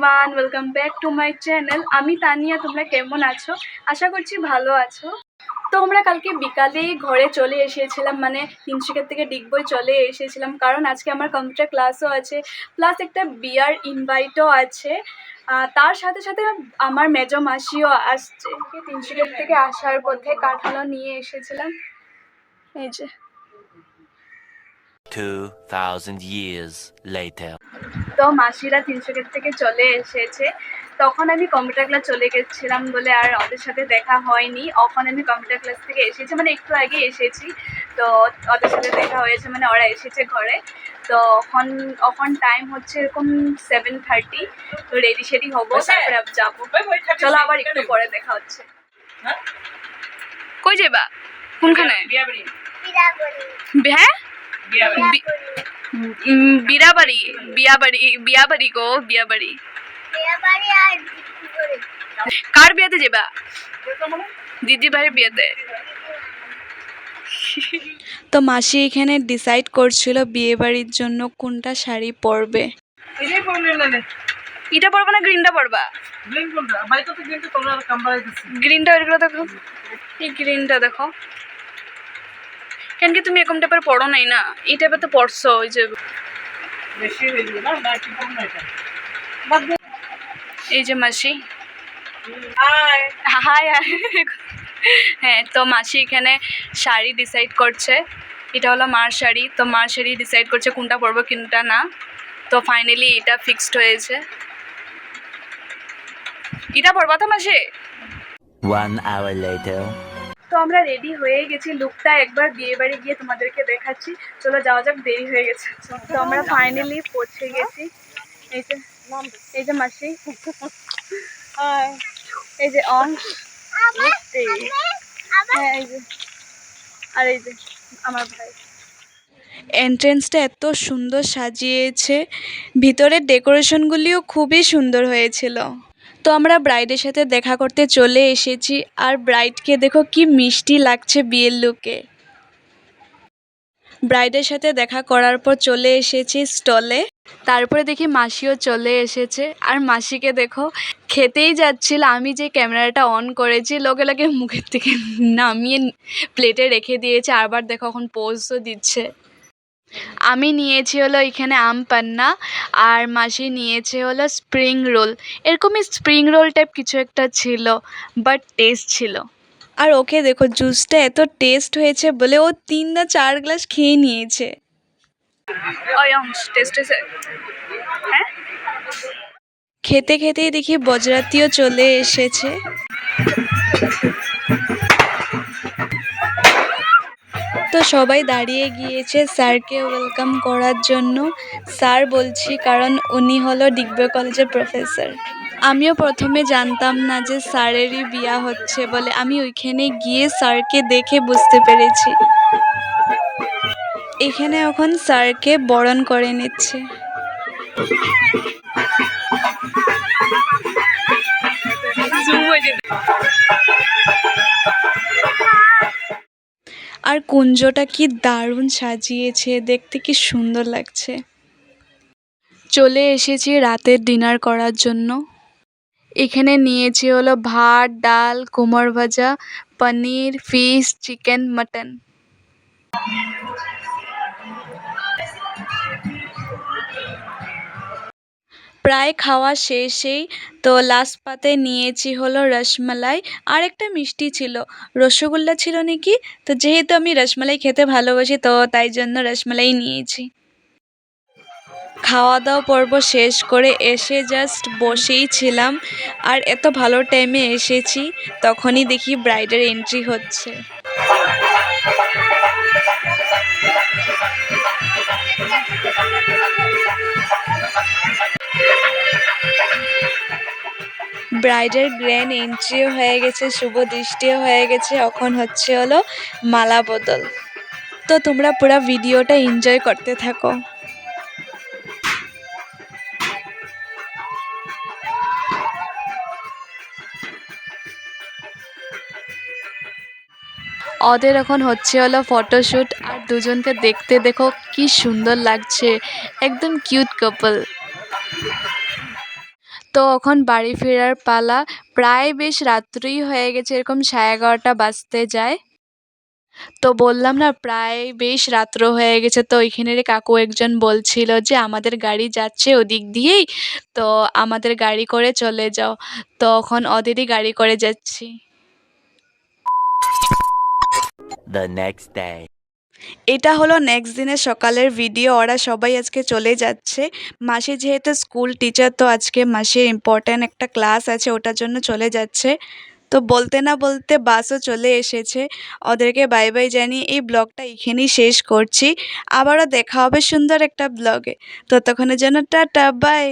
Everyone, welcome back to my channel. আমি তানিয়া। তোমরা কেমন আছো? আশা করছি ভালো আছো। তো আমরা কালকে বিকালেই ঘরে চলে এসেছিলাম, মানে তিনশিকের থেকে ডিগবই চলে এসেছিলাম, কারণ আজকে আমার কম্পিউটার ক্লাসও আছে, প্লাস একটা বিয়ার ইনভাইটও আছে। তার সাথে সাথে আমার মেজো মাসিও আসছে। তিনশিকের থেকে আসার পথে কাঁঠালও নিয়ে এসেছিলাম, এই যে। 2000 years later. তো মাসিরা তিনশিকের থেকে চলে এসেছে। তখন আমি কম্পিউটার ক্লাস চলে গেছিলাম বলে আর ওদের সাথে দেখা হয়নি। এখন আমি কম্পিউটার ক্লাস থেকে এসেছি, মানে একটু আগে এসেছি। তো ওদের সাথে দেখা হয়েছে, মানে ওরা এসেছে ঘরে। তো এখন টাইম হচ্ছে এরকম 7:30। তো রেডি শেডি হবো, তারপরে যাবো। চলো আবার একটু পরে দেখা হচ্ছে। কই যাবা? কোনখানে? হ্যাঁ, বিয়াবাড়ি। বিয়াবাড়ি গো, বিয়াবাড়ি। কার বিয়াতে যাবা? দিদি ভাইয়ের বিয়েতে। তো মাসি এখানে ডিসাইড করছিল বিয়ে বাড়ির জন্য কোনটা শাড়ি পরবে। এটা পরবা না গ্রিনটা পরবা? গ্রিনটা ওইগুলো দেখো, এই গ্রিনটা দেখো। কেন কি তুমি এরকম টাইপের পড়ো নাই না? এই টাইপের তো পড়ছো, ওই যে এই যে মাসি। হাই। হ্যাঁ, তো মাসি এখানে শাড়ি ডিসাইড করছে। এটা হলো মার শাড়ি। তো মার শাড়ি ডিসাইড করছে কোনটা পরবো কোনটা না। তো ফাইনালি এটা ফিক্সড হয়েছে। এটা পরবা তো মাসি? 1 hour later. তো আমরা রেডি হয়ে গেছি। লুকটা একবার বিয়ে বাড়ি গিয়ে তোমাদেরকে দেখাচ্ছি। চলো যাওয়া যাক, দেরি হয়ে গেছে। তো আমরা ফাইনালি পৌঁছে গেছি। এই যে মাসি, এই যে অংশ, হ্যাঁ এই যে, আর এই যে আমার ভাই। এন্ট্রেন্সটা এত সুন্দর সাজিয়েছে, ভিতরের ডেকোরেশনগুলিও খুবই সুন্দর হয়েছিল। তো আমরা ব্রাইডের সাথে দেখা করতে চলে এসেছি, আর ব্রাইডকে দেখো কি মিষ্টি লাগছে বিয়ের লুকে। ব্রাইডের সাথে দেখা করার পর চলে এসেছি স্টলে। তারপরে দেখি মাসিও চলে এসেছে, আর মাসিকে দেখো খেতেই যাচ্ছিল। আমি যে ক্যামেরাটা অন করেছি, লোকে লোকে মুখের থেকে নামিয়ে প্লেটে রেখে দিয়েছে। আবার দেখো এখন পোজও দিচ্ছে। আমি নিয়েছি হলো এখানে আম পান্না, আর মাসি নিয়েছে হলো স্প্রিং রোল। এরকমই স্প্রিং রোল টাইপ কিছু একটা ছিল, বাট টেস্ট ছিল। আর ওকে দেখো, জুসটা এত টেস্ট হয়েছে বলে ও 3 না 4 গ্লাস খেয়ে নিয়েছে। হ্যাঁ, খেতে খেতেই দেখি বজরাতিও চলে এসেছে। তো সবাই দাঁড়িয়ে গিয়েছে স্যারকে ওয়েলকাম করার জন্য। স্যার বলছি কারণ উনি হলো ডিগবই কলেজের প্রফেসর। আমিও প্রথমে জানতাম না যে স্যারেরই বিয়া হচ্ছে বলে। আমি ওইখানে গিয়ে স্যারকে দেখে বুঝতে পেরেছি। এখানে এখন স্যারকে বরণ করে নিচ্ছে। আর কুঞ্জটা কি দারুণ সাজিয়েছে, দেখতে কি সুন্দর লাগছে। চলে এসেছি রাতের ডিনার করার জন্য। এখানে নিয়েছি হলো ভাত, ডাল, কুমড় ভাজা, পনির, ফিশ, চিকেন, মাটন। প্রায় খাওয়া শেষেই তো লাস্ট পাতে নিয়েছি হলো রসমালাই, আর একটা মিষ্টি ছিল, রসগোল্লা ছিল নাকি। তো যেহেতু আমি রসমালাই খেতে ভালোবাসি, তো তাই জন্য রসমালাই নিয়েছি। খাওয়া দাওয়া পর্ব শেষ করে এসে জাস্ট বসেই ছিলাম, আর এত ভালো টাইমে এসেছি। তখনই দেখি ব্রাইডের এন্ট্রি হচ্ছে। ব্রাইডের গ্র্যান্ড এন্ট্রিও হয়ে গেছে, শুভ দৃষ্টিও হয়ে গেছে। এখন হচ্ছে হলো মালা বদল। তো তোমরা পুরো ভিডিওটা এনজয় করতে থাকো। ওদের এখন হচ্ছে হলো ফটোশ্যুট, আর দুজনকে দেখতে দেখো কি সুন্দর লাগছে, একদম কিউট কাপল। তো এখন বাড়ি ফেরার পালা। প্রায় বেশ রাত্রিই হয়ে গেছে, এরকম 11:30 বাজতে যায়। তো বললাম না প্রায় বেশ রাত্র হয়ে গেছে, তো ওইখানের কাকু একজন বলছিল যে আমাদের গাড়ি যাচ্ছে ওদিক দিয়েই, তো আমাদের গাড়ি করে চলে যাও। তখন ওদেরই গাড়ি করে যাচ্ছি। The next day. এটা হলো নেক্সট দিনের সকালের ভিডিও। ওরা সবাই আজকে চলে যাচ্ছে। মাসি যেহেতু স্কুল টিচার, তো আজকে মাসির ইম্পর্ট্যান্ট একটা ক্লাস আছে, ওটার জন্য চলে যাচ্ছে। তো বলতে না বলতে বাসও চলে এসেছে। ওদেরকে বাই বাই জানিয়ে এই ব্লগটা এখানেই শেষ করছি। আবারও দেখা হবে সুন্দর একটা ব্লগে। ততক্ষণের জন্য টাটা বাই।